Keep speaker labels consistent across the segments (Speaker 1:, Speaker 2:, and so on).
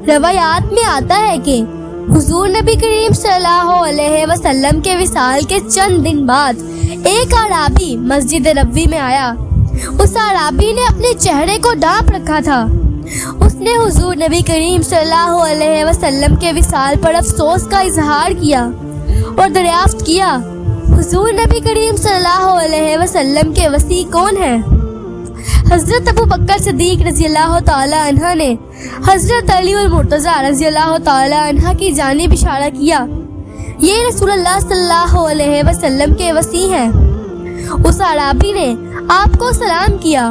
Speaker 1: روایات میں آتا ہے کہ حضور نبی کریم صلی اللہ علیہ وسلم کے وصال کے چند دن بعد ایک اعرابی مسجد نبوی میں آیا۔ اس اعرابی نے اپنے چہرے کو ڈھانپ رکھا تھا۔ اس نے حضور نبی کریم صلی اللہ علیہ وسلم کے وصال پر افسوس کا اظہار کیا اور دریافت کیا، حضور نبی کریم صلی اللہ علیہ وسلم کے وصی کون ہیں؟ حضرت ابو بکر صدیق رضی اللہ تعالی عنہ نے حضرت علی المرتضیٰ رضی اللہ تعالی عنہ کی جانب اشارہ کیا، یہ رسول اللہ صلی اللہ علیہ وسلم کے وصی ہیں۔ اس اعرابی نے آپ کو سلام کیا۔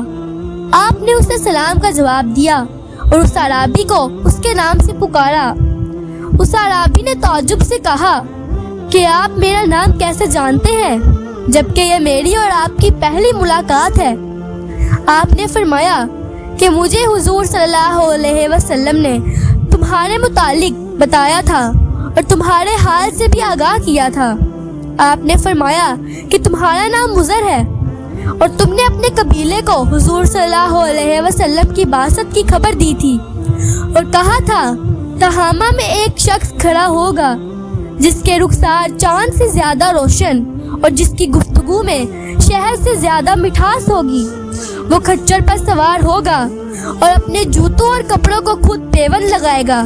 Speaker 1: آپ نے اسے سلام کا جواب دیا اور اس اعرابی کو اس کے نام سے پکارا۔ اس اعرابی نے تعجب سے کہا کہ آپ میرا نام کیسے جانتے ہیں جبکہ یہ میری اور آپ کی پہلی ملاقات ہے؟ آپ نے فرمایا کہ مجھے حضور صلی اللہ علیہ وسلم نے تمہارے متعلق بتایا تھا اور تمہارے حال سے بھی آگاہ کیا تھا۔ آپ نے فرمایا کہ تمہارا نام مضر ہے اور تم نے اپنے قبیلے کو حضور صلی اللہ علیہ وسلم کی بعثت کی خبر دی تھی اور کہا تھا تہامہ میں ایک شخص کھڑا ہوگا جس کے رخسار چاند سے زیادہ روشن اور جس کی گفتگو میں شہد سے زیادہ مٹھاس ہوگی۔ وہ کھچر پر سوار ہوگا اور اپنے جوتوں اور کپڑوں کو خود پیوند لگائے گا۔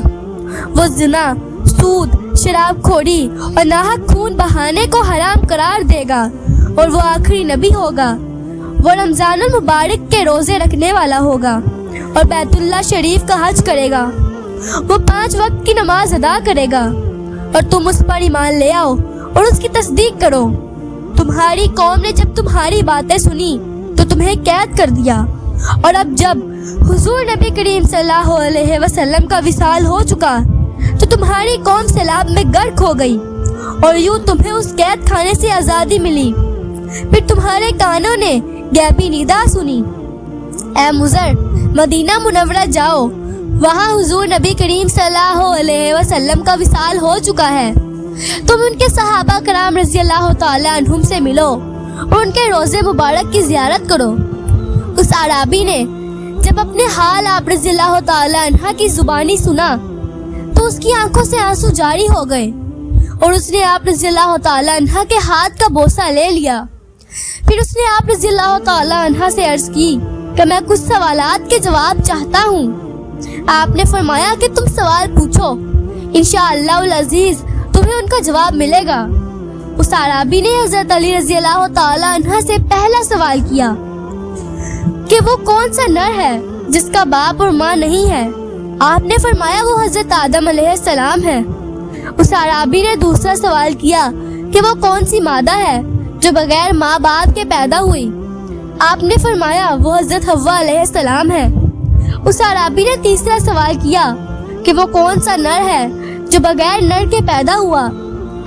Speaker 1: وہ زنا، سود، شراب خوری اور ناحق خون بہانے کو حرام قرار دے گا اور وہ آخری نبی ہوگا۔ وہ رمضان المبارک کے روزے رکھنے والا ہوگا اور بیت اللہ شریف کا حج کرے گا۔ وہ 5 وقت کی نماز ادا کرے گا اور تم اس پر ایمان لے آؤ اور اس کی تصدیق کرو۔ تمہاری قوم نے جب تمہاری باتیں سنی تو تمہیں قید کر دیا، اور اب جب حضور نبی کریم صلی اللہ علیہ وسلم کا وصال ہو چکا تو تمہاری قوم سیلاب میں غرق ہو گئی اور یوں تمہیں اس قید خانے سے آزادی ملی۔ پھر تمہارے کانوں نے غیبی ندا سنی، اے مضر مدینہ منورہ جاؤ، وہاں حضور نبی کریم صلی اللہ علیہ وسلم کا وصال ہو چکا ہے۔ تم ان کے صحابہ کرام رضی اللہ تعالی عنہم سے ملو اور ان کے روزے مبارک کی زیارت کرو۔ اس اعرابی نے جب اپنے حال آپ رضی اللہ تعالی عنہ کی زبانی سنا تو اس کی آنکھوں سے آنسو جاری ہو گئے اور اس نے آپ رضی اللہ تعالی عنہ کے ہاتھ کا بوسہ لے لیا۔ پھر اس نے آپ رضی اللہ تعالی عنہ سے عرض کی کہ میں کچھ سوالات کے جواب چاہتا ہوں۔ آپ نے فرمایا کہ تم سوال پوچھو، انشاءاللہ العزیز تمہیں ان کا جواب ملے گا۔ اس اعرابی نے حضرت علی رضی اللہ تعالی عنہ سے پہلا سوال کیا کہ وہ کون سا نر ہے جس کا باپ اور ماں نہیں ہے؟ آپ نے فرمایا وہ حضرت آدم علیہ السلام ہے۔ اس اعرابی نے دوسرا سوال کیا کہ وہ کون سی مادہ ہے جو بغیر ماں باپ کے پیدا ہوئی؟ آپ نے فرمایا وہ حضرت حوا علیہ السلام ہے۔ اس اعرابی نے تیسرا سوال کیا کہ وہ کون سا نر ہے جو بغیر نر کے پیدا ہوا؟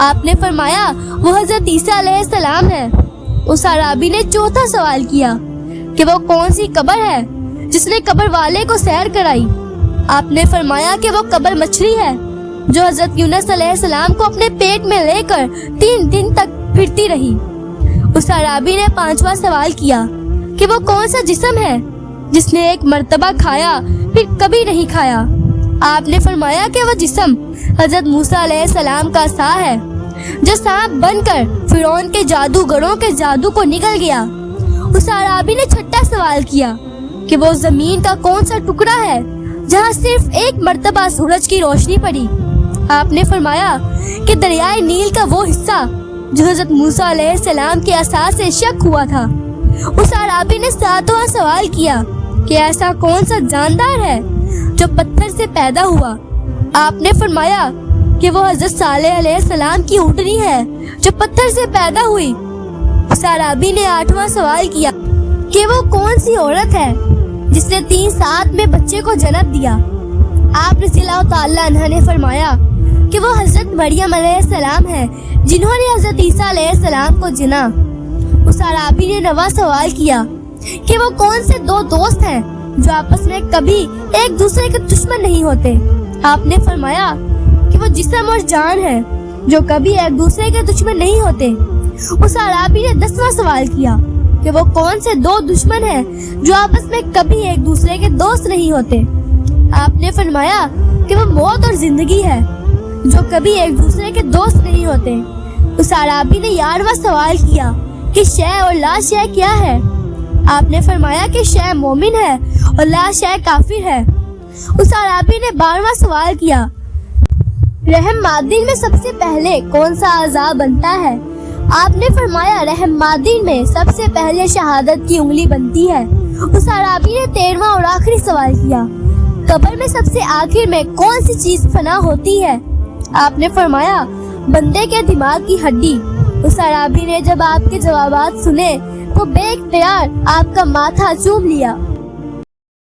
Speaker 1: آپ نے فرمایا وہ حضرت عیسیٰ علیہ السلام ہے۔ اس اعرابی نے چوتھا سوال کیا کہ وہ کون سی قبر ہے جس نے قبر والے کو سیر کرائی؟ آپ نے فرمایا کہ وہ قبر مچھلی ہے جو حضرت یونس علیہ السلام کو اپنے پیٹ میں لے کر 3 دن تک پھرتی رہی۔ اس اعرابی نے پانچواں سوال کیا کہ وہ کون سا جسم ہے جس نے ایک مرتبہ کھایا پھر کبھی نہیں کھایا؟ آپ نے فرمایا کہ وہ جسم حضرت موسیٰ علیہ السلام کا عصا ہے جو سانپ بن کر فرعون کے جادوگروں کے جادو کو نگل گیا۔ اس اعرابی نے چھٹا سوال کیا کہ وہ زمین کا کون سا ٹکڑا ہے جہاں صرف ایک مرتبہ سورج کی روشنی پڑی؟ آپ نے فرمایا کہ دریائے نیل کا وہ حصہ جو حضرت موسیٰ علیہ السلام کے عصا سے شق ہوا تھا۔ اس اعرابی نے ساتواں سوال کیا کہ ایسا کون سا جاندار ہے جو پتھر سے پیدا ہوا؟ آپ نے فرمایا کہ وہ حضرت صالح علیہ السلام کی اونٹنی ہے جو پتھر سے پیدا ہوئی۔ اس اعرابی نے 8واں سوال کیا کہ وہ کون سی عورت ہے جس نے 3 ساعت میں بچے کو جنم دیا؟ آپ رضی اللہ تعالی عنہ نے فرمایا کہ وہ حضرت مریم علیہ السلام ہے جنہوں نے حضرت عیسیٰ علیہ السلام کو جنا۔ اس اعرابی نے 9واں سوال کیا کہ وہ کون سے 2 دوست ہیں جو آپس میں کبھی ایک دوسرے کے دشمن نہیں ہوتے؟ آپ نے فرمایا کہ وہ جسم اور جان ہے جو کبھی ایک دوسرے کے دشمن نہیں ہوتے۔ اس اعرابی نے 10واں سوال کیا کہ وہ کون سے 2 دشمن ہیں جو آپس میں کبھی ایک دوسرے کے دوست نہیں ہوتے؟ آپ نے فرمایا کہ وہ موت اور زندگی ہے جو کبھی ایک دوسرے کے دوست نہیں ہوتے۔ اس اعرابی نے 11واں سوال کیا کہ شے اور لا شے کیا ہے؟ آپ نے فرمایا کہ شے مومن ہے اور لا شے کافر ہے۔ اس اعرابی نے 12واں سوال کیا، رحم مادین میں سب سے پہلے کون سا اعضاء بنتا ہے؟ آپ نے فرمایا رحم مادین میں سب سے پہلے شہادت کی انگلی بنتی ہے۔ اس اعرابی نے 13واں اور آخری سوال کیا، قبر میں سب سے آخر میں کون سی چیز فنا ہوتی ہے؟ آپ نے فرمایا بندے کے دماغ کی ہڈی۔ اس اعرابی نے جب آپ کے جوابات سنے تو بے اختیار آپ کا ماتھا چوم لیا۔